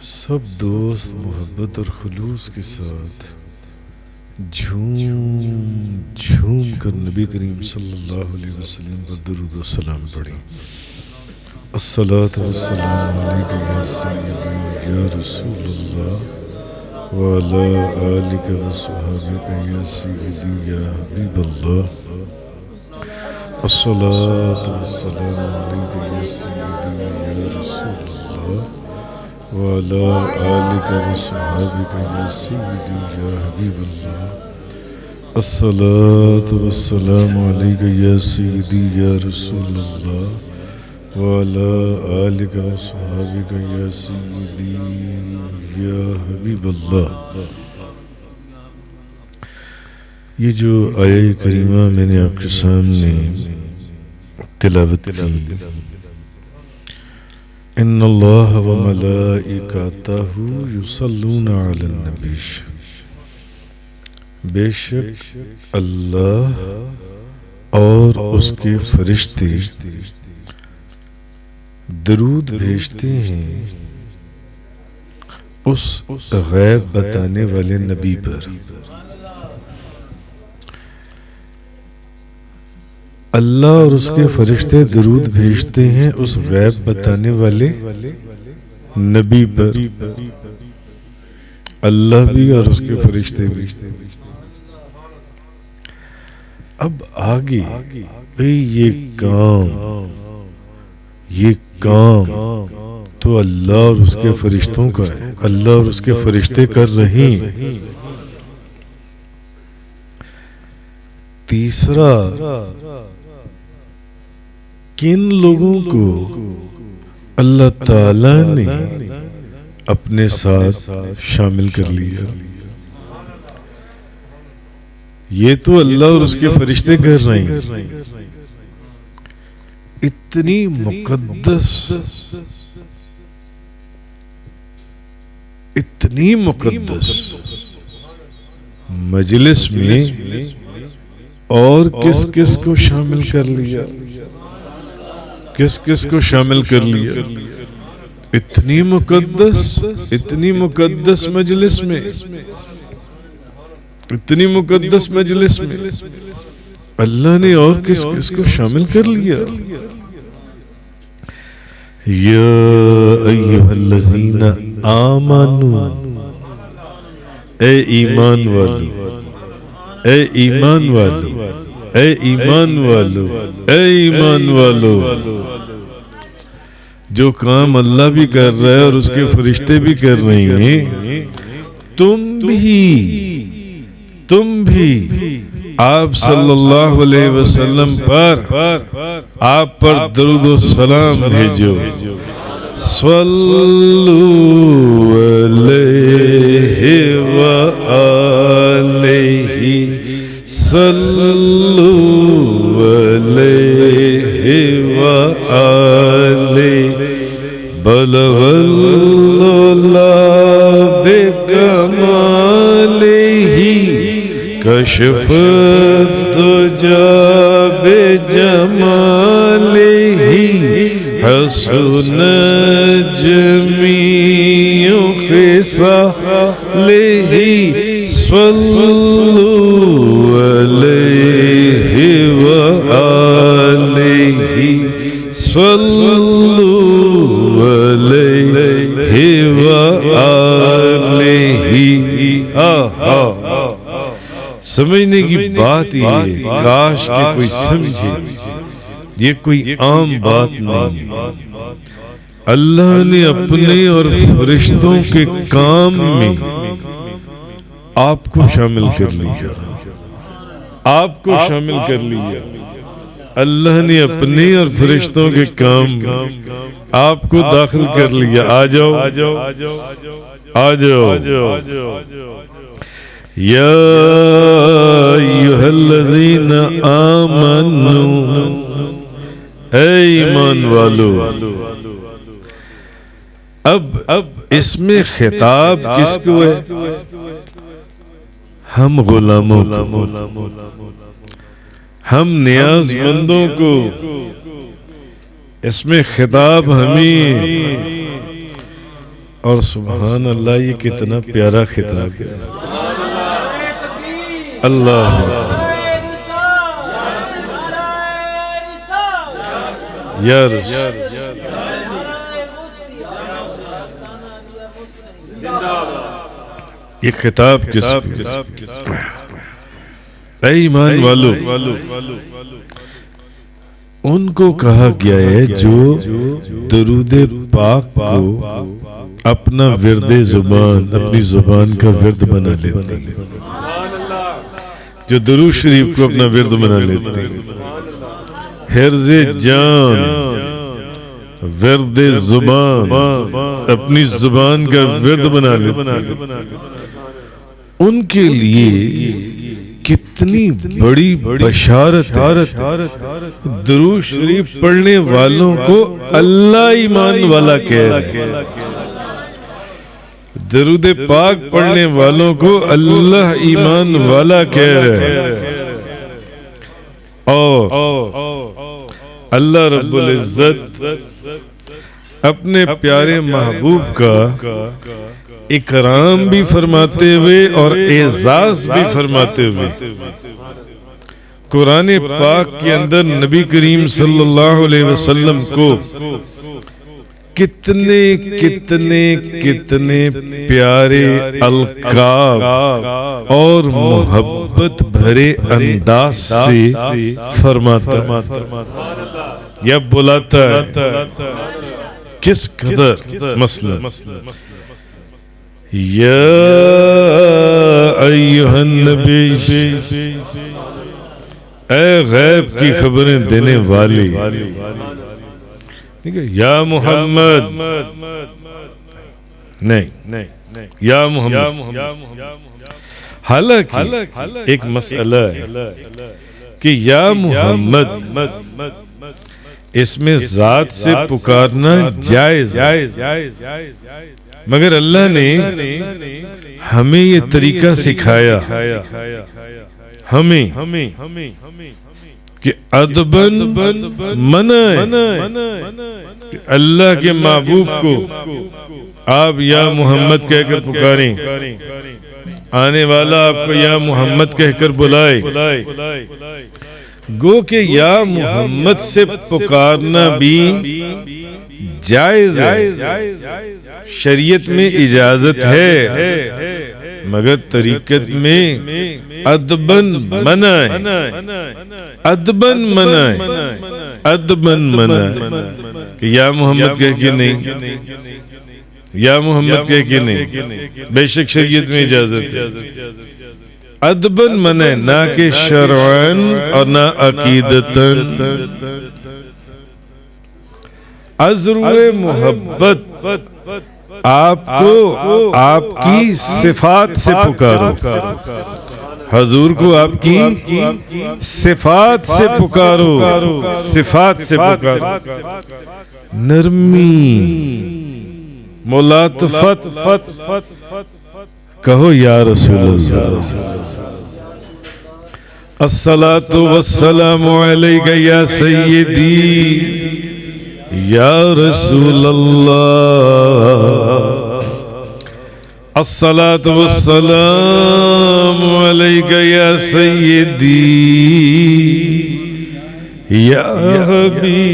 सब दोस्त मोहब्बत और खुलूस के साथ झूम झूम कर नबी करीम सल्लल्लाहु अलैहि वसल्लम पर दुरूद व सलाम पढ़ें। अस्सलातु वस्सलामु अलैका या सय्यदी या रसूलल्लाह व अला आलिका व सहाबिका या सय्यदी या हबीबल्लाह। अस्सलातु वस्सलामु अलैका या सय्यदी या रसूलल्लाह व अला आलिका व सहाबिका या सय्यदी या हबीबल्लाह। अस्सलातु वस्सलामु अलैका या सय्यदी या रसूलल्लाह व अला आलिका व सहाबिका या सय्यदी या हबीबल्लाह। ये जो आया करीमा मैंने आपके सामने तिलावत की, इन्नल्लाह व मलाइकतहु युसल्लूना अलन नबी, बेशक अल्लाह और उसके फरिश्ते दरूद भेजते हैं उस गैब बताने वाले नबी पर। अल्लाह और उसके फरिश्ते दरूद भेजते हैं उस गैब बताने वाले नबी पर। अल्लाह भी और उसके फरिश्ते भी। अब आगे ये काम तो अल्लाह और उसके फरिश्तों का है, अल्लाह और उसके फरिश्ते कर रहे हैं। तीसरा, किन लोगों को अल्लाह ताला ने अपने साथ शामिल कर लिया। ये तो अल्लाह और उसके फरिश्ते कर रहे हैं। इतनी मुकद्दस मजलिस में और किस किस को शामिल कर लिया, किस किस को शामिल कर लिया। इतनी मुकद्दस मजलिस में, इतनी मुकद्दस मजलिस में अल्लाह ने और किस किस को शामिल कर लिया। या अय्युहल्लज़ीना आमनू, ए ईमान वालो, ए ईमान वालो, ए ईमान वालो, ए ईमान वालो। जो काम अल्लाह भी कर रहा है और उसके फरिश्ते भी कर रहे हैं, तुम भी आप सल्लल्लाहु अलैहि वसल्लम पर, आप पर दरूद व सलाम भेजो। सल्लू अलैहि व आलिहि, सल्लू अलैहि व आलिहि, बलवल्लाह बिकमालिहि, कशफ दुजा बेजमालिहि, हसन जमीउ खिसालिहि, सल्लू अलैहि व आलिहि, सल्लू अलैहि व आलिहि। समझने की बात ये है, काश के कोई समझे, ये कोई आम बात नहीं है। अल्लाह ने अपने और फरिश्तों के काम में आपको शामिल कर लिया। आपको शामिल कर लिया। अल्लाह ने अपने और फरिश्तों के काम आपको दाखिल कर लिया। आ जाओ आ जाओ आ जाओ। या अय्युहल्लज़ीना आमनू, ऐ ईमान वालो। अब इसमें खिताब किसको है? हम गुलामों को, हम नियाज़मंदों को। इसमें खिताब हमें। और सुभान अल्लाह, ये कितना प्यारा खिताब है। अल्लाह यार, ये खिताब किसको? ऐ ईमान वालों, उनको कहा गया है जो दरूदे पाक को अपना विर्दे जुबान, अपनी जुबान का विर्द बना लेते हैं। जो दरूद शरीफ को अपना विर्द बना लेते हैं, हिर्ज़े जान, विर्दे जुबान, अपनी जुबान का विर्द बना लेते हैं, उनके लिए कितनी बड़ी बशारत है। दुरूद शरीफ पढ़ने वालों को अल्लाह ईमान वाला कह रहे हैं। दरूद पाक पढ़ने वालों को अल्लाह ईमान वाला कह रहे हैं। और अल्लाह रब्बुल इज्जत अपने प्यारे महबूब का इकराम भी फरमाते हुए और एजाज भी फरमाते हुए कुरान पाक के अंदर नबी करीम सल्लल्लाहु अलैहि वसल्लम को कितने कितने कितने प्यारे अलकाब और मोहब्बत भरे अंदाज से फरमाता या बुलाता है। किस कदर मसला, या अय्युहन नबी, ऐ गैब की खबरें देने वाली, ठीक है, या मोहम्मद, नहीं, या मोहम्मद। हालांकि एक मसला है कि या मोहम्मद इसमें जात से पुकारना जायज, मगर अल्लाह ने हमें ये तरीका सिखाया हमें कि अदबन मना है। अल्लाह के महबूब को आप या मोहम्मद कहकर पुकारें, आने वाला आपको या मोहम्मद कहकर बुलाए। गो के या मोहम्मद से पुकारना भी जायज है, शरीयत में इजाजत है, मगर तरीकत में अदबन मना है। अदबन मना है, अदबन मना है। या मोहम्मद कह के नहीं, या मोहम्मद कह के नहीं, बेशक शरीयत में इजाजत है। अदबन मना, ना के शरअन और ना अकीदतन। अज़रुए मोहब्बत आपको आपकी सिफात से पुकारो, हजूर को आपकी सिफात से पुकारो, सिफात से पुकारो। नरमी, मुलातफत, कहो या रसूलल्लाह। अस्सलातु वस्सलामु अलैका या सय्यदी या रसूलल्लाह। अस्सलातु वस्सलामु अलैका या सय्यदी या हबीबल्लाह।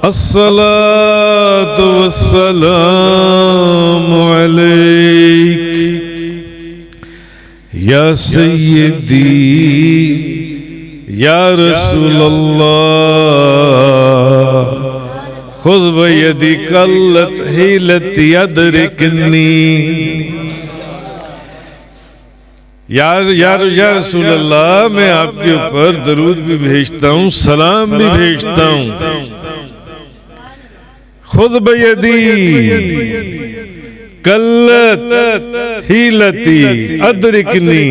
अस्सलातु वस्सलामु अलैक या सय्यदी या रसूलल्लाह। खुद बयदी कल्लत हिलत यदरिकनी। या रसूल अल्लाह, मैं आपके ऊपर दरूद भी भेजता हूँ, सलाम भी भेजता हूँ। खुद बयदी कल्लत हीलती अदरिकनी,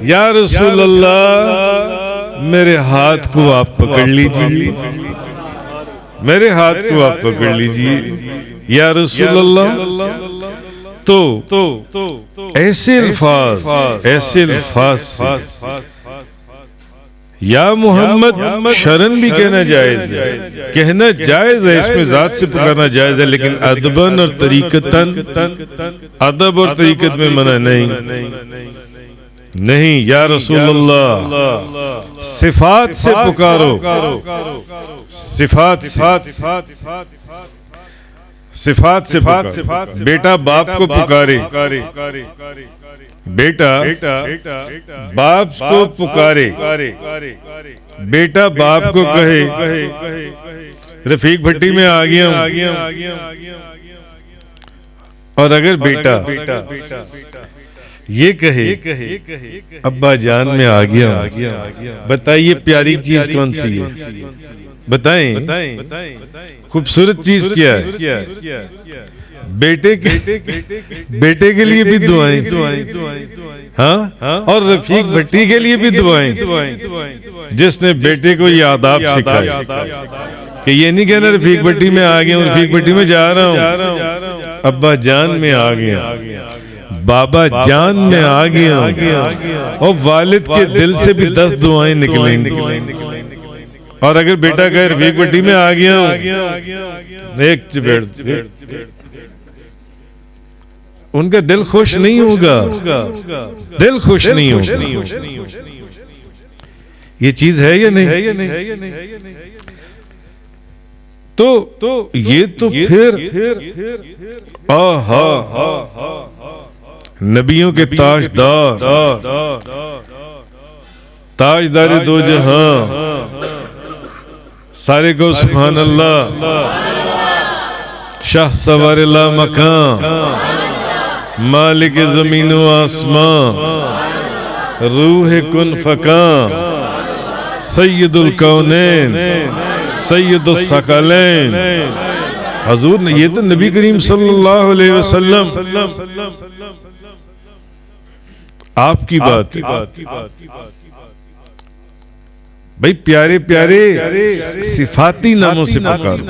या रसूल अल्लाह मेरे हाथ को आप पकड़ लीजिए, मेरे हाथ को आप पकड़ लीजिए या रसूल अल्लाह। तो ऐसे अल्फाज या मोहम्मद शरण भी कहना जायज है, कहना जायज है, इसमें जात से पुकारना जायज है, लेकिन अदबन और तरीकतन, अदब और तरीकत में मना नहीं। या रसूल अल्लाह सिफात से पुकारो, सिफात से बेटा बाप को पुकारे, बेटा बाप को पुकारे, बेटा बाप को कहे रफीक भट्टी में आ गया हूं, और अगर बेटा ये कहे अब्बा जान में आ गया, बताइए प्यारी चीज कौन सी है? बताएं खूबसूरत चीज क्या है? बेटे के लिए भी दुआएं, हाँ, और रफीक भट्टी के लिए भी दुआएं, जिसने बेटे को ये आदाब सिखाए कि ये नहीं कहना रफीक भट्टी में आ गया हूँ, रफीक भट्टी में जा रहा हूँ, अब्बा जान में आ गया, बाबा जान में आ गया, और वालिद के दिल से भी 10 दुआएं निकलेंगी। और अगर बेटा कहे रफीक भट्टी में आ गया हूं, एक चपेट, उनका दिल खुश नहीं होगा, दिल खुश नहीं होगा। ये चीज है या नहीं? तो ये तो फिर आहा नबियों के ताजदार दो जहां, सारे को सुभान अल्लाह, शाह सवार ला मकान, मालिक ज़मीन व आसमां, रूह कुन फ़कान, सैयदुल कौनैन, सैयदुल सकलैन। हजूर ने, ये तो नबी करीम सल्लल्लाहु अलैहि वसल्लम आपकी बात है भाई, प्यारे प्यारे सिफाती नामों से पुकारो।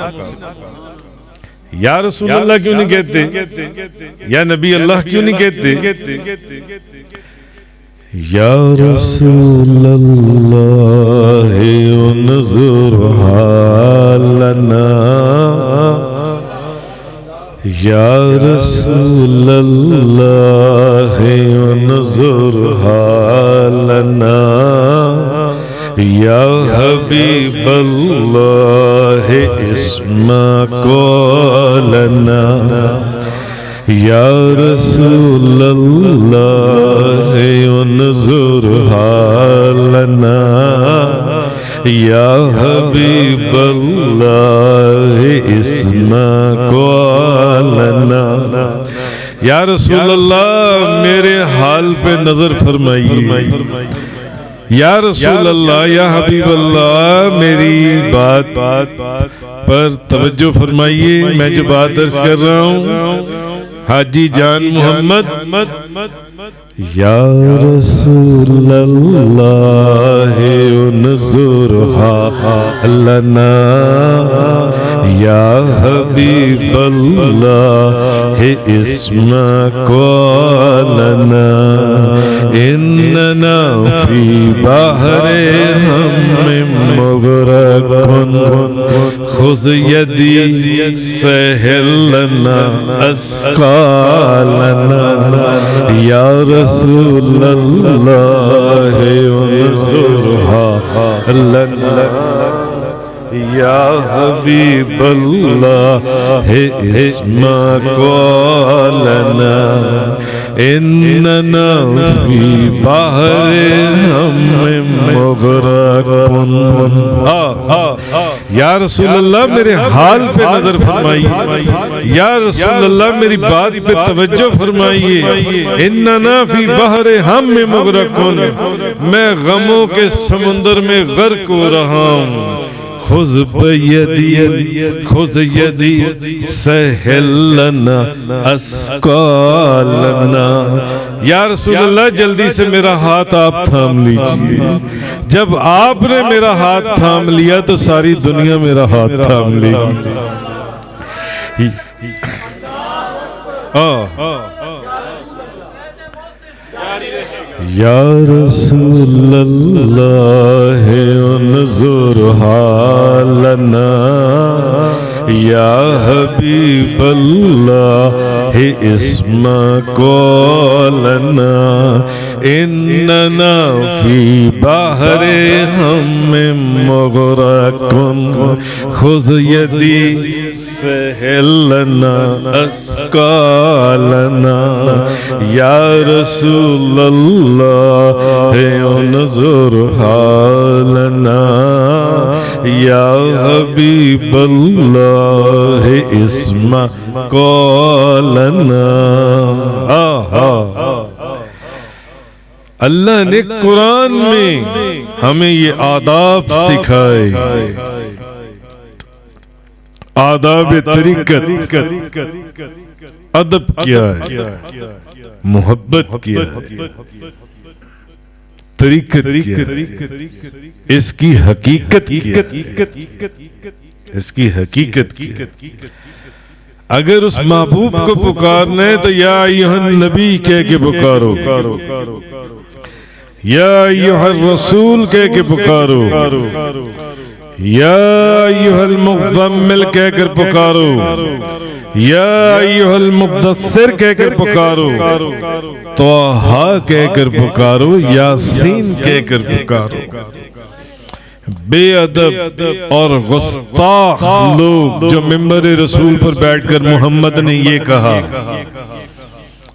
या रसूल अल्लाह क्यों नहीं कहते? या नबी अल्लाह क्यों नहीं कहते? या रसूल अल्लाह उन्जुर हालना, या रसूल अल्लाह उन्जुर हालना, या हबीब अल्लाह इस्मा कौलना, या रसूल अल्लाह उन्जुर हालना, या हबीब अल्लाह इस्मा कौलना। या रसूल अल्लाह मेरे हाल पे नजर फरमाइए, या रसूल अल्लाह, या हबीब अल्लाह मेरी बात पर तवज्जो फरमाइए। मैं जो बात अर्ज कर रहा हूँ, हाजी जान मोहम्मद, या रसूल अल्लाह उन्जुर हालना, या हबीब अल्लाह इस्मा कौलना, इन्नना फी बहरे हम मुगरकुन, खुद यदी सहलना अस्कालना, या रसूल अल्लाह उन्जुर हालना, या हबीब अल्लाह इस्मा कौलना, इन्नना फी बहरे हम मुग़रक़ुन। या रसूल अल्लाह मेरे हाल पे नजर फरमाइए, या रसूल अल्लाह मेरी बात पे तवज्जो फरमाइए। इन्नना फी बहरे हम मुग़रक़ुन, मैं गमों के समुंदर में गर्क हो रहा हूँ। खुज़ बियदी खुज़ यदी सहलना अस्क़ालना। या रसूल अल्लाह जल्दी से मेरा हाथ आप थाम लीजिए। जब आपने मेरा हाथ थाम लिया तो सारी दुनिया मेरा हाथ थाम लेगी। या रसूल अल्लाह उन्ज़ुर हालना, या हबीब अल्लाह इस्मा क़ौलना। इन्नना फी बहरे हम मुग़रक़ुन, खुज़ यदी सहलना अस्क़ालना। या रसूल अल्लाह उन्ज़ुर हालना, या हबीब अल्लाह इस्मा क़ौलना। अल्लाह ने कुरान में हमें ये आदाब सिखाए, आदाब तरीक़त, अदब क्या है, मोहब्बत क्या है, तरीक़त क्या है, इसकी हकीकत क्या है, इसकी हकीकत क्या है। अगर उस महबूब को पुकारना है तो या अय्युहन नबी कह के पुकारो, या अय्युहर रसूल कह के पुकारो, या अय्युहल मुज़म्मिल कहकर पुकारो, या अय्युहल मुद्दस्सिर कहकर पुकारो, तौहा कहकर पुकारो, यासीन कहकर पुकारो। बेअदब और गुस्ताख लोग जो मिंबर रसूल पर बैठकर मोहम्मद ने ये कहा,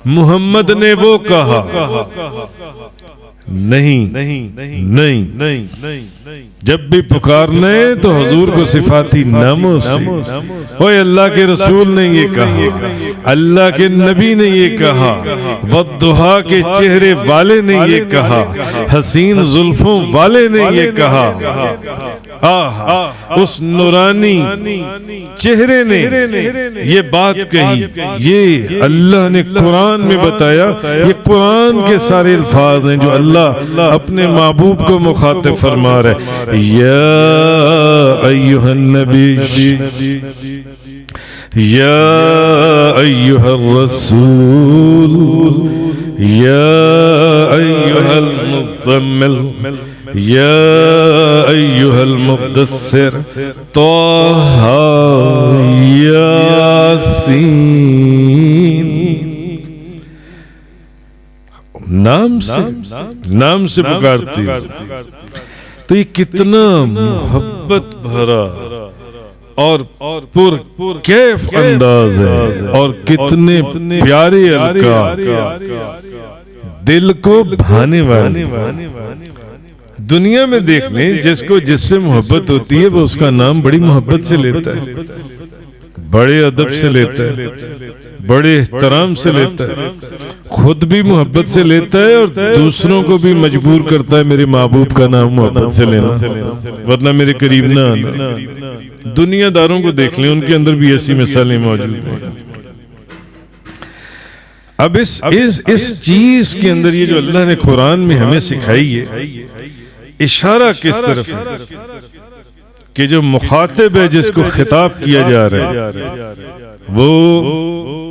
मोहम्मद ने वो कहा, नहीं नहीं नहीं नहीं, जब भी पुकारना है तो हुजूर को सिफाती नामों से, ओए अल्लाह के रसूल ने ये कहा, अल्लाह के नबी ने ये कहा, वद्दुहा के चेहरे वाले ने ये कहा, हसीन जुल्फों वाले ने ये कहा। उस नूरानी चेहरे ने ये बात कही, ये अल्लाह ने कुरान में बताया। ये कुरान के सारे अल्फाज हैं जो अल्लाह अपने महबूब को मुखातिब फरमा रहे। या अय्युहन नबी, या अय्युहर रसूल, या अय्युहल मुज़म्मिल, या अय्युहल मुद्दस्सिर, तौहा यासीन। नाम से पुकारती, तो ये कितना मोहब्बत भरा और पुरकैफ अंदाज है, और कितने प्यारे अल्फाज, दिल को भाने वाले। दुनिया में देख लें, जिसको जिससे मोहब्बत होती है वो उसका नाम बड़ी मोहब्बत से लेता है, बड़े अदब से लेता है, बड़े एहतराम से लेता है, खुद भी मोहब्बत से लेता है और दूसरों को भी मजबूर करता है मेरे महबूब का नाम मोहब्बत से लेना, वरना मेरे करीब ना आना। दुनियादारों को देख लें, उनके अंदर भी ऐसी मिसालें मौजूद हैं। अब इस चीज के अंदर ये जो अल्लाह ने कुरान में हमें सिखाई है, इशारा किस तरफ है कि जो मुखातिब है, जिसको खिताब किया जा रहा है, वो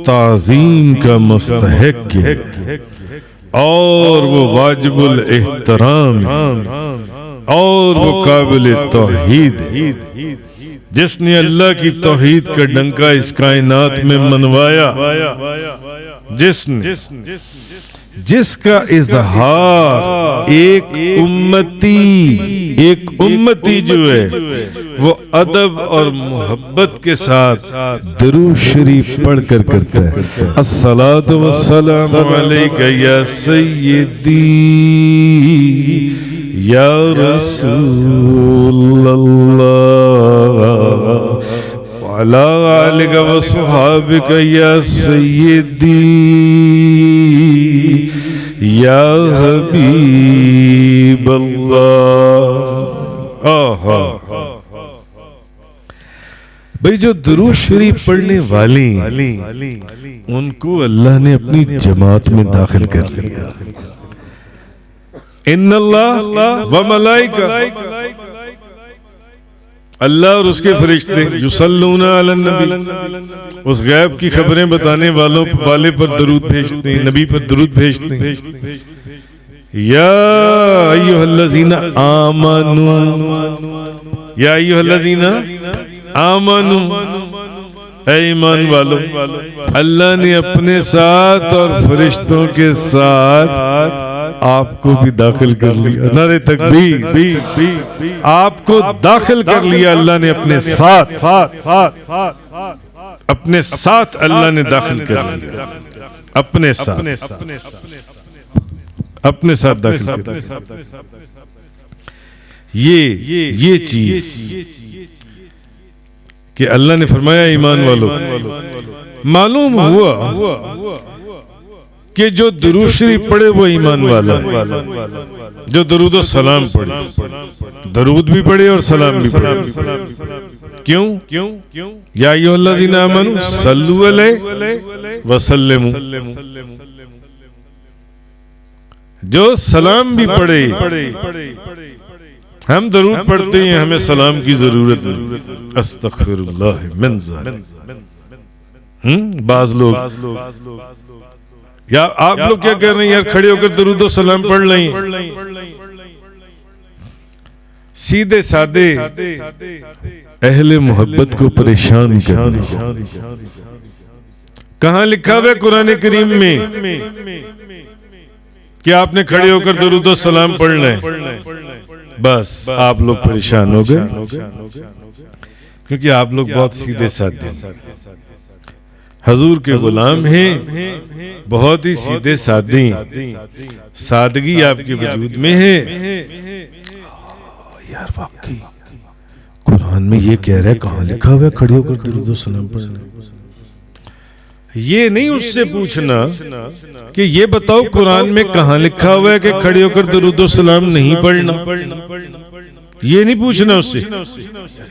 ताज़ीम का मुस्तहिक है और वो वाजिबुल एहतराम और वो काबिल तौहीद है। जिसने अल्लाह की तौहीद का डंका इस कायनात में मनवाया, जिसका इजहार एक उम्मती एक उम्मती जो है वो अदब और मोहब्बत के साथ दुरूद शरीफ पढ़कर करता है। अस्सलातु वस्सलामु अलैका या सय्यदी या रसूलल्लाह अला आलिका व सहाबिका या सय्यदी या हबीबल्लाह। आहा भाई, जो दुरूद शरीफ पढ़ने वाले उनको अल्लाह ने अपनी जमात में दाखिल कर लिया। इन्नल्लाह व मलाइका, अल्लाह और उसके फरिश्ते युसल्लूना अलन नबी, उस गैब की खबरें बताने वाले पर दरूद भेजते हैं, नबी पर दरूद भेजते हैं। या अय्युहल्लज़ीना आमनू, या अय्युहल्लज़ीना आमनू, ऐ ईमान वालों, अल्लाह ने अपने साथ और फरिश्तों के साथ आपको भी दाखिल कर लिया। नारे तकबीर, आपको दाखिल कर लिया अल्लाह ने अपने साथ, अपने साथ अल्लाह ने दाखिल कर लिया, अपने साथ, अपने साथ दाखिल कर लिया। ये चीज कि अल्लाह ने फरमाया ईमान वालों, मालूम हुआ कि जो दुरूद शरीफ पढ़े वो ईमान वाला है, जो दरूद और सलाम पढ़े, दरूद भी पढ़े और सलाम भी पढ़े। क्यों? या अय्युहल्लज़ीना आमनू सल्लू अलैहि व सल्लिमू, जो सलाम भी पढ़े, हम दरूद पढ़ते हैं, हमें सलाम की जरूरत नहीं। अस्तगफिरुल्लाह मिन ज़ालिक। बाज लोग या आप लोग क्या कर रहे हैं यार, खड़े होकर दरूद और सलाम पढ़ लें। सीधे सादे अहले मोहब्बत को परेशान करना। कहां लिखा हुआ है कुरान करीम में कि आपने खड़े होकर दरूद और सलाम पढ़ना है? बस आप लोग परेशान हो गए, क्योंकि आप लोग बहुत सीधे साधे हजूर के गुलाम हैं, बहुत ही सीधे साधे, सादगी आपके वजूद में है। यार वाकई कुरान में ये कह रहा है, कहां लिखा हुआ है खड़े होकर दरूद और सलाम पढ़ना? ये नहीं उससे पूछना कि ये बताओ कुरान में कहां लिखा हुआ है कि खड़े होकर दरूद और सलाम नहीं पढ़ना। ये नहीं पूछना उससे,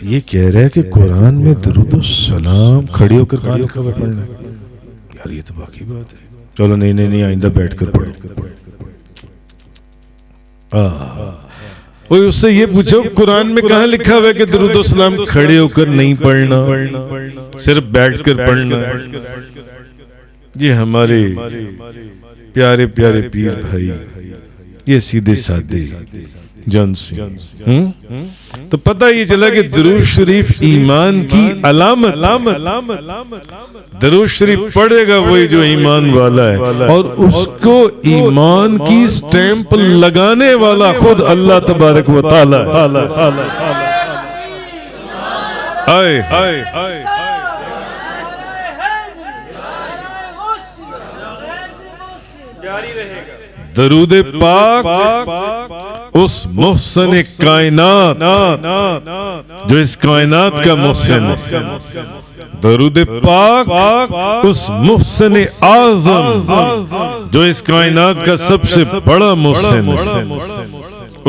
ये कह रहा है कि कुरान में दरूद और सलाम खड़े होकर कहां लिखा हुआ पढ़ना। यार ये तो बाकी बात है। चलो नहीं आइंदा बैठकर पढ़ो। उससे ये पूछो कुरान में कहां लिखा हुआ है कि दरूद और सलाम खड़े होकर नहीं पढ़ना, सिर्फ बैठकर पढ़ना। ये हमारे प्यारे प्यारे पीर भाई, ये सीधे साधे जान से, तो पता ये चला कि दरूद शरीफ ईमान की अलामत। दरूद शरीफ पढ़ेगा वही जो ईमान वाला है, और उसको ईमान की स्टैंप लगाने वाला खुद अल्लाह तबारक व तआला है। दरूद पाक उस मुहसन कायनात जो इस कायनात का मुहसन है। दरूद पाक उस मुहसन आज़म जो इस कायनात का सबसे बड़ा मुहसन है।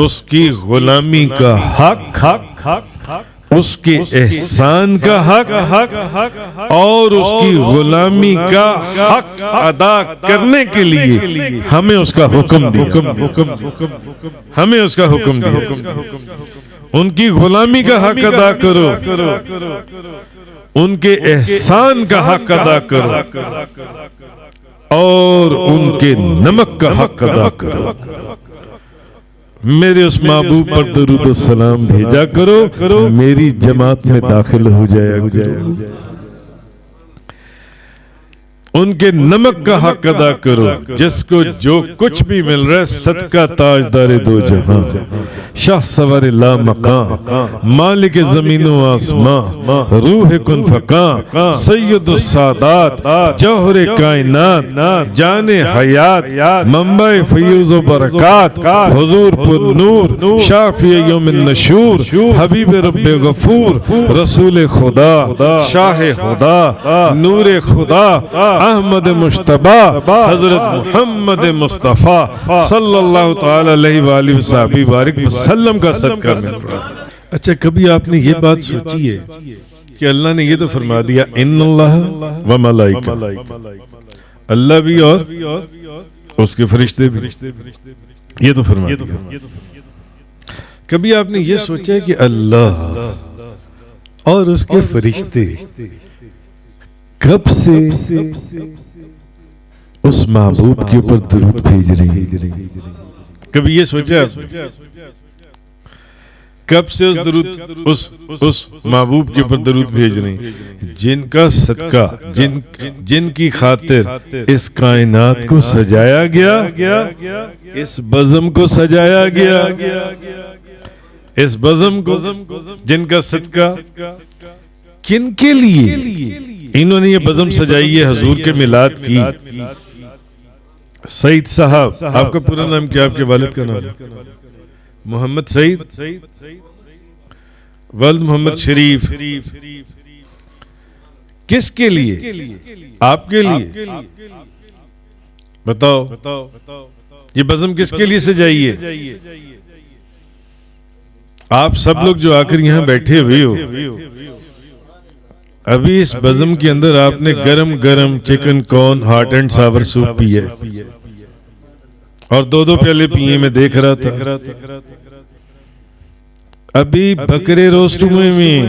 उसकी गुलामी का हक, उसके एहसान का हक और उसकी गुलामी का हक अदा करने के लिए हमें उसका हुक्म दिया, हमें उसका हुक्म दिया। उनकी गुलामी का हक अदा करो, उनके एहसान का हक अदा करो और उनके नमक का हक अदा करो। मेरे उस महबूब पर दरूद और सलाम भेजा करो, मेरी जमात में दाखिल हो जाया। उनके नमक का हक अदा करो, जिसको जो कुछ भी मिल रहा है सदका ताजदारे दो जहां, शाह सवार ला मकां, मालिक ज़मीन व आसमां, रूह कुन फकां, सैयद सादात, जौहर कायनात, जाने हयात, मंबा फयूज़ व बरकात, हुजूर पुर नूर, शाफी यौमिन नशूर, हबीब रब्बे गफूर, रसूल खुदा, शाह खुदा, नूर खुदा, अहमद मुश्तबा, हजरत मोहम्मद मुस्तफ़ा सल्लल्लाहु ताला अलैहि वसल्लम का सदका मिल रहा है। अच्छा, कभी आपने ये बात सोची है कि अल्लाह ने ये तो फरमा दिया इन्नल्लाह व मलाइका, अल्लाह भी और उसके फरिश्ते भी, ये तो फरमा दिया। कभी आपने ये सोचा है कि अल्लाह और उसके फरिश्ते कब से उस महबूब के ऊपर दरूद भेज रही है? कभी ये सोचा कब से उस दरूद उस महबूब के ऊपर दरूद भेज रही, जिनका सदका, जिनकी खातिर इस कायनात को सजाया गया, इस बज़म को सजाया गया, इस बज़म को, जिनका सदका किनके लिए इन्होंने ये बज़म सजाई है? हजूर के मिलाद की। सईद साहब, आपका पूरा नाम क्या? आपके वालिद का नाम? मोहम्मद सईद वल्द मोहम्मद शरीफ। किसके लिए? आपके लिए। बताओ ये बज़म किसके लिए सजाई है? आप सब लोग जो आकर यहां बैठे हुए हो, अभी इस बज़म के अंदर आपने गरम गरम chicken corn hot and Sawar soup पिया और दो प्याले पिए, मैं देख रहा था। अभी बकरे रोस्ट हुए में,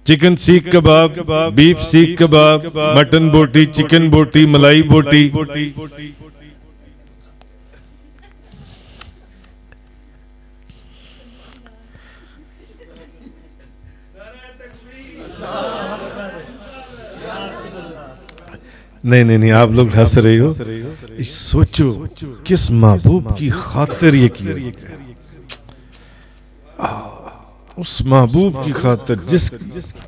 चिकन सीख कबाब, बीफ सीख कबाब, मटन बोटी, चिकन बोटी, मलाई बोटी, नहीं, आप लोग हंस रहे हो। सोचो किस महबूब की खातिर ये किया, उस महबूब की खातिर जिस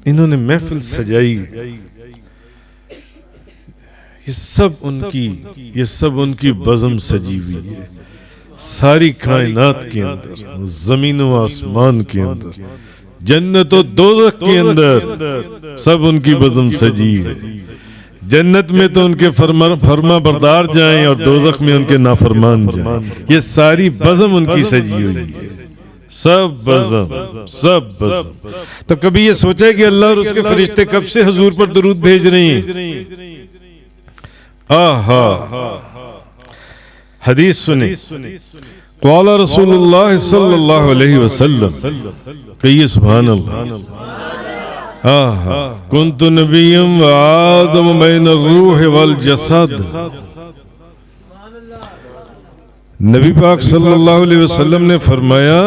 इन्होंने महफिल सजाई, ये सब उनकी बज़म सजी हुई है। सारी कायनात के अंदर, ज़मीन व आसमान के अंदर, जन्नत और दोज़ख के अंदर सब उनकी बज़म सजी है। जन्नत में तो उनके फरमा बरदार जाएं और दोज़ख में उनके नाफरमान जाएं। ये सारी बज़म उनकी सजी हुई है, सब बज़म। तो कभी ये सोचा है कि अल्लाह और उसके फरिश्ते कब से हुजूर पर दरूद भेज रहे हैं? आहा, हदीस सुने, क़ाला रसूलुल्लाह सल्लल्लाहु अलैहि वसल्लम, कहिए सुभान अल्लाह। कुन्तु नबिय्यम व आदम बैन रूह वल जसद। नबी पाक सल्लल्लाहु अलैहि वसल्लम ने फरमाया,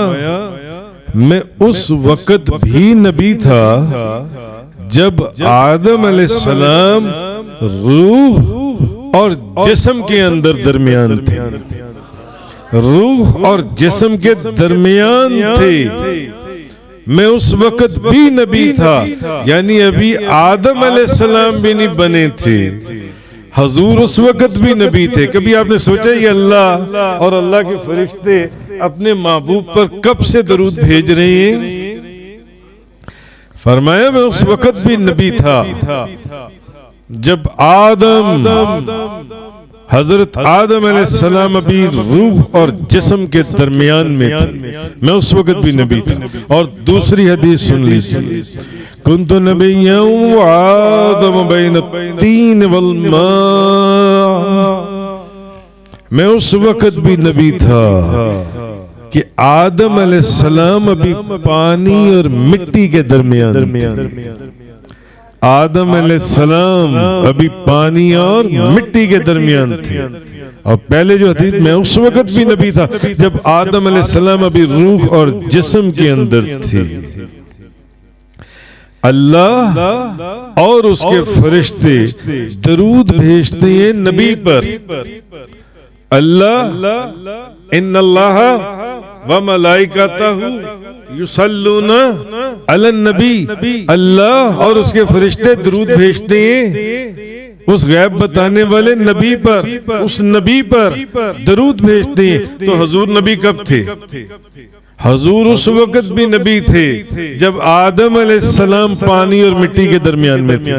मैं उस वक्त भी नबी था जब आदम अलैहिस्सलाम रूह और जिस्म के अंदर दरमियान थे, रूह और जिस्म के दरमियान थे। मैं उस वक्त भी नबी था, यानी अभी आदम अलैहिस्सलाम भी नहीं बने थे, हुजूर उस वक्त भी नबी थे। कभी आपने सोचा ये अल्लाह और अल्लाह के फरिश्ते अपने महबूब पर कब से दरूद भेज रहे हैं? फरमाया मैं उस वक्त भी नबी था जब हजरत आदम अलैहिस्सलाम अभी रूह और जिस्म के दरमियान में थे, मैं उस वक्त भी नबी था। और दूसरी हदीस सुन लीजिए, कुन्तु नबिय्यन व आदम बैन तीन वल मा। मैं उस वक्त भी नबी था कि आदम अलैहिस्सलाम अभी पानी और मिट्टी के दरमियान, आदम अलैहिस्सलाम अभी पानी और मिट्टी के दरमियान थे। और पहले जो हदीस, मैं उस वक्त भी नबी था जब आदम अलैहिस्सलाम अभी रूह और जिस्म के अंदर थे। अल्लाह और उसके फरिश्ते दरूद भेजते हैं नबी पर। अल्लाह इन्नल्लाह व मलाइकतहु युसल्लूना अलन नबी, अल्लाह और उसके फरिश्ते दरूद भेजते हैं उस गैब बताने वाले नबी पर, उस नबी पर दरूद भेजते हैं। तो हुजूर नबी कब थे? हुजूर उस वक्त भी नबी थे जब आदम अलैहिस्सलाम पानी और मिट्टी के दरमियान में थे।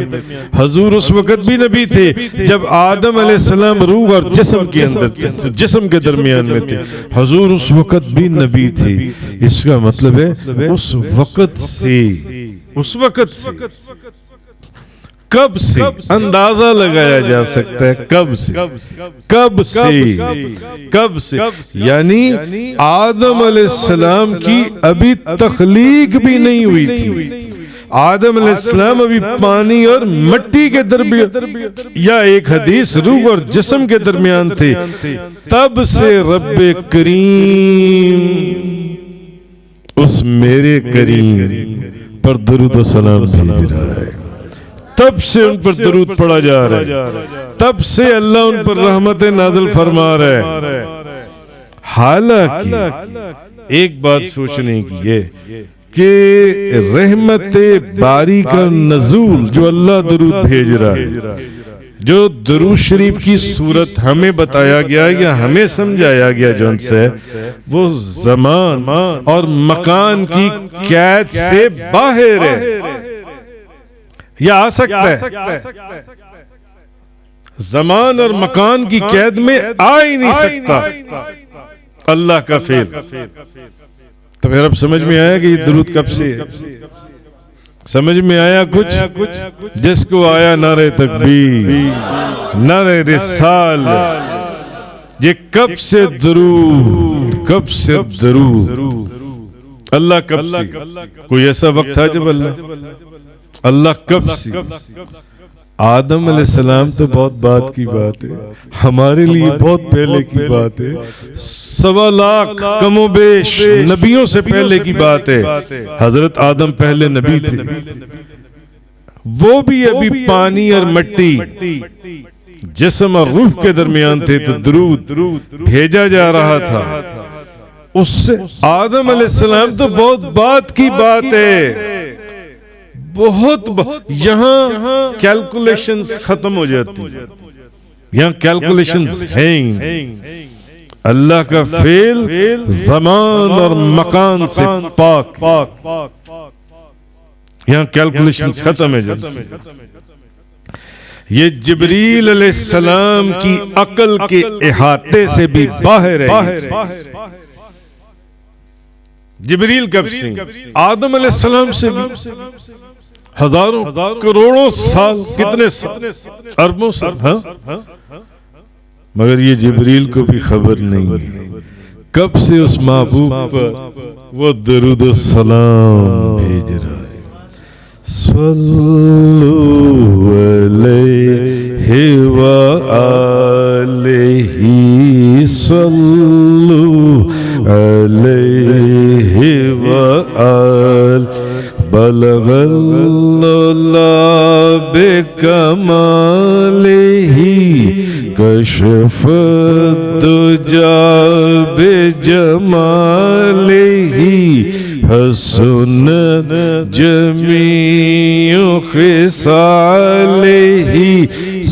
हुजूर उस वक्त भी नबी थे जब आदम अलैहिस्सलाम रूह और जिस्म के अंदर थे, जिस्म के दरमियान में थे। हुजूर उस वक्त भी नबी थे। इसका मतलब है उस वक्त से, उस वक्त से, कब से अंदाजा लगाया जा सकता है, कब से, कब से, कब से, यानी आदम अलैहिस्सलाम की अभी तख्लीक भी नहीं हुई थी। आदम अलैहिस्सलाम अभी पानी और मिट्टी के दरमियान, या एक हदीस रूह और जिस्म के दरमियान थे। तब से रब्बे करीम उस मेरे करीम पर दरूद व सलाम भेज रहा है। तब से उन पर दरूद पड़ा जा रहा है, तब से अल्लाह उन पर रहमत नाज़िल फरमा रहा है। हालांकि एक बात सोचने की है कि रहमत बारी का नज़ूल जो अल्लाह दरूद भेज रहा है, जो दरूद शरीफ की सूरत हमें बताया गया या हमें समझाया गया जो उनसे, वो ज़मान और मकान की कैद से बाहर है या आ सकता है। ज़मान और मकान की कैद में आ ही नहीं सकता अल्लाह का फेल। तो फिर अब समझ में आया कि ये दरूद कब से है? समझ में आया कुछ? जिसको आया नारे तकबीर, नारे रिसाल, ये कब से दरूद, कब से दरूद, अल्लाह कब से? कोई ऐसा वक्त था जब अल्लाह कब से? आदम अलैहिस्सलाम तो बहुत बात की बात है, हमारे लिए बहुत पहले की बात है। 1.25 लाख कमोबेश नबियों से पहले की बात है। हजरत आदम पहले नबी थे, वो भी अभी पानी और मिट्टी, जिस्म और रूह के दरमियान थे। तो दरूद भेजा जा रहा था उससे। आदम अलैहिस्सलाम तो बहुत बात की बात है, बहुत यहाँ कैलकुलेशंस खत्म हो जाती, यहाँ कैलकुलेशंस हैं। अल्लाह का फेल ज़मान और मकान से पाक, यहाँ कैलकुलेशंस खत्म है। ये जिब्रील अलैहिस्सलाम की अकल के इहाते से भी बाहर है। जिब्रील कब से? आदम अलैहिस्सलाम से हजारों करोड़ों साल, कितने साल, अरबों साल, हाँ? मगर ये जिब्रील को भी खबर नहीं है कब से उस महबूब पर वो दरूद व सलाम भेज रहा है। सल्लल्लाहु अलैहि व आलिहि, सल्लल्लाहु अलैहि व आलिहि, बलगल्लाह बेकमालिही, कशफद्दुजा बेजमालिही, हसुनत जमीउ खिसालिही,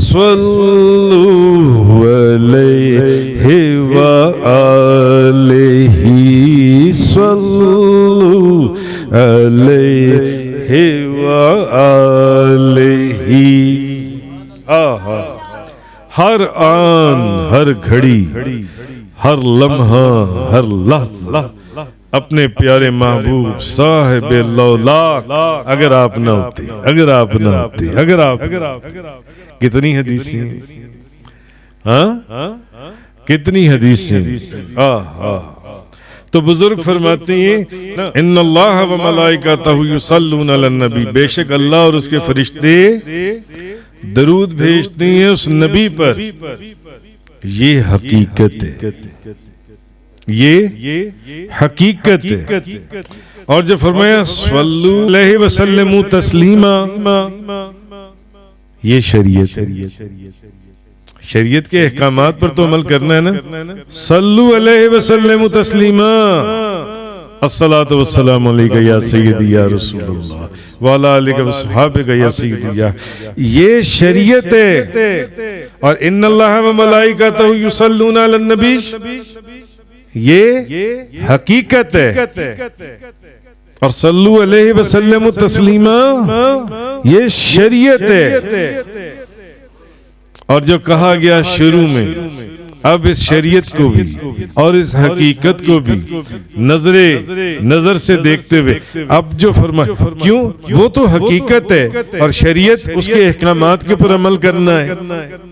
सल्लल्लाहु अलैहि व आलिहि, सल्लल्लाहु अलैहि व आलिहि। हर आन, हर घड़ी, हर लम्हा, हर लहज़ा अपने प्यारे महबूब साहिब लौलाक, अगर आप ना होते, अगर आप ना होते, अगर आप, कितनी हदीसें, हाँ, कितनी हदीसें। तो बुजुर्ग फरमाते हैं इन्नल्लाह व मलाइकतहु युसल्लूना अलन नबी, बेशक अल्लाह और उसके फरिश्ते दरूद भेजते हैं उस नबी पर। ये हकीकत है, ये हकीकत है। और जब फरमाया सल्लल्लाहु अलैहि वसल्लम तस्लीमा, ये शरीयत है। शरीयत के अहकामात पर तो अमल करना है ना। सल्लल्लाहु अलैहि वसल्लम तस्लीमा, अस्सलातु वस्सलामु अलैका या सय्यदी या रसूलल्लाह व अला आलिका व सहाबिका या सय्यदी या, ये शरीयत है। और इन्नल्लाह व मलाइकतहु युसल्लूना अलन नबी, ये हकीकत है। और सल्लल्लाहु अलैहि वसल्लम तस्लीमा, ये शरीयत है। और जो कहा गया शुरू में, अब इस शरीयत को भी और इस हकीकत को भी नजर से देखते हुए अब जो फरमाया, क्यों, वो तो हकीकत है और शरीयत उसके अहकामात के ऊपर अमल करना है।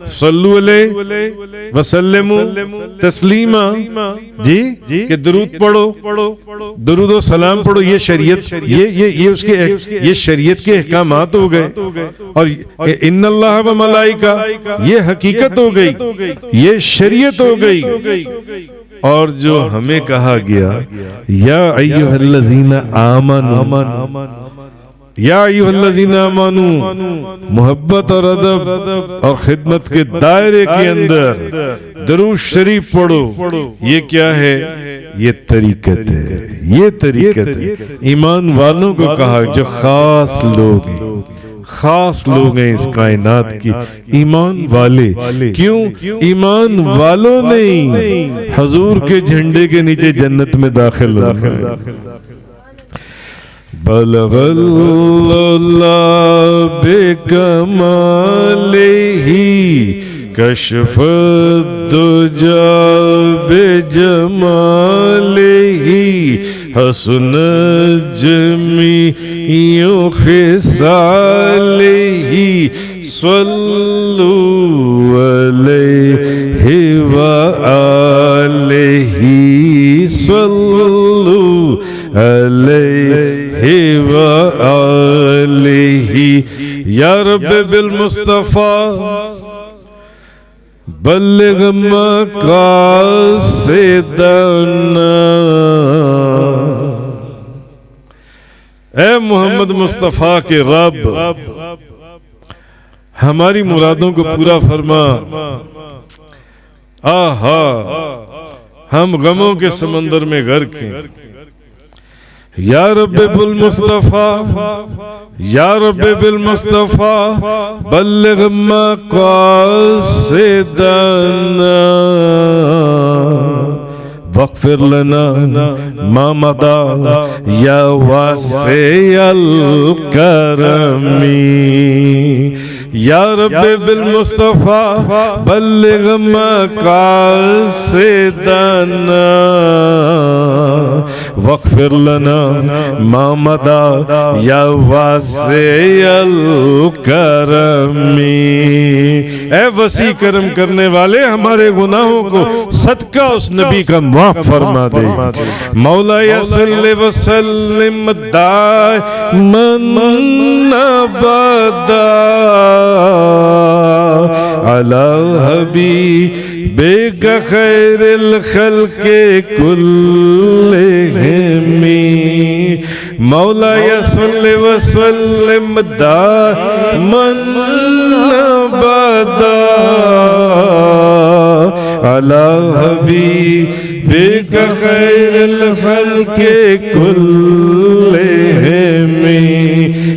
सल्लल्लाहु अलैहि वसल्लम तस्लीमा, जी कि दुरूद पढ़ो, दुरूद व सलाम पढ़ो, ये शरीयत, ये उसके, ये शरीयत के अहकामात हो गए। और इन्नल्लाह व मलाइका, ये हकीकत हो गई, ये शरीयत हो गई। और जो हमें कहा गया, या अय्युहल्लज़ीना आमनू, या अय्युहल्लज़ीना आमनू, मोहब्बत और अदब और खिदमत के दायरे के अंदर दरूद शरीफ पढ़ो। ये क्या है? ये तरीकत है, ये तरीकत है। ईमान वालों को कहा, जो खास लोग हैं इस कायनात की, ईमान वाले। क्यों? ईमान वालों ने हजूर के झंडे के नीचे जन्नत में दाखिल होना। बलगल्ला बेकमालिही कशफद्दुजा बेजमालिही हसन जमीउ खिसालिही सल्लु अलैहि व आलिही सल्लु अलैहि व आलिही। या रब्बि बिल मुस्तफा बल्लिग मक़ासिदना। ए मोहम्मद मुस्तफा के रब, हमारी मुरादों को पूरा फरमा। आहा, हम गमों के समंदर में गर्क हैं। या रब्बे बिल मुस्तफा, या रब्बे बिल मुस्तफा बल्लिग मक़ासिदना वग़फ़िर लना मा मदा या वासिअल करमी। या रब्बे बिल मुस्तफा बल्लिग मक़ासिदना वग़फ़िर लना मा मदा या वासिअल करमी। ए वसी करम करने वाले, हमारे गुनाहों को सदका उस नबी का माफ फरमा दे। मौला सल्लि व सल्लिम दाइमन अबदा अला हबीबिका खैरिल खल्क़ि कुल्लिहिम। मौला सल्लि व सल्लिम दाइमन अबदा अला हबीबिका खैरिल खल्क़ि कुल्लिहिम।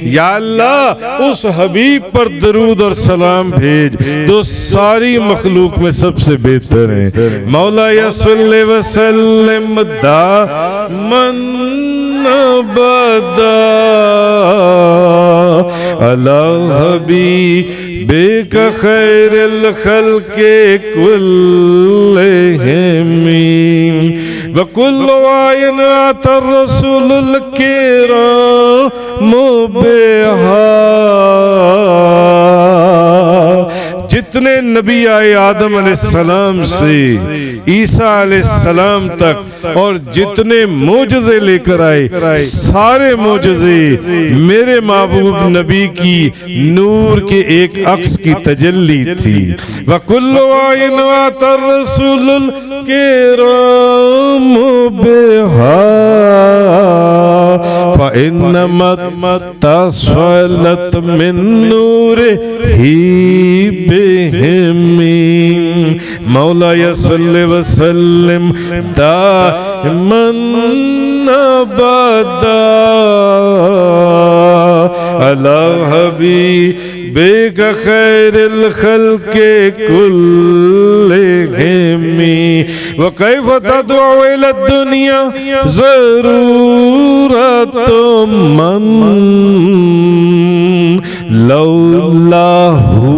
या अल्लाह, उस हबीब पर दरूद और सलाम भेज जो सारी मखलूक में सबसे बेहतर है। मौला सल्लि व सल्लिम दाइमन अबदा अला हबीबिका खैरिल खल्क़ि कुल्लिहिम। व कुल्लु आयन अतर रसूलुल किराम बिहा। जितने नबी आए आदम अलैहिस्सलाम से ईसा अलैहिस्सलाम तक, और जितने मोजज़े लेकर आए, सारे मोजज़े मेरे महबूब नबी की नूर के एक अक्स की तजल्ली थी। व कुल्लु आयन अतर रसूलुल किराम बिहा फ़इन्नमा तस्वलत मिन नूर ही बिहिमी मौलाया सल्लि व सल्लिम दाइमन अबदा अला हबीबिका खैरिल खल्क़ि कुल्लिहिमी व कैफ़ तदउ इला दुनिया ज़रूरतुम मन लौलाहु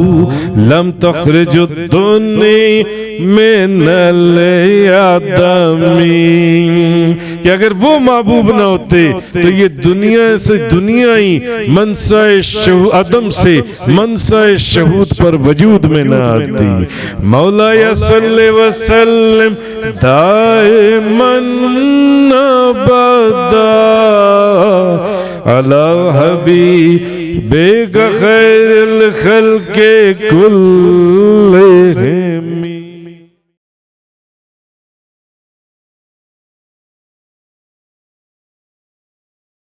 लम तख़रिजु दुनिया मिनल आदमी कि अगर वो महबूब न होते तो ये दुनिया से दुनिया ही मनसाए अदम से मनसाए शहूद पर वजूद में न आती। मौलाया सल्लि व सल्लिम दाइमन अबदा अला हबीबिका खैरिल खल्क़ि कुल्लिहिम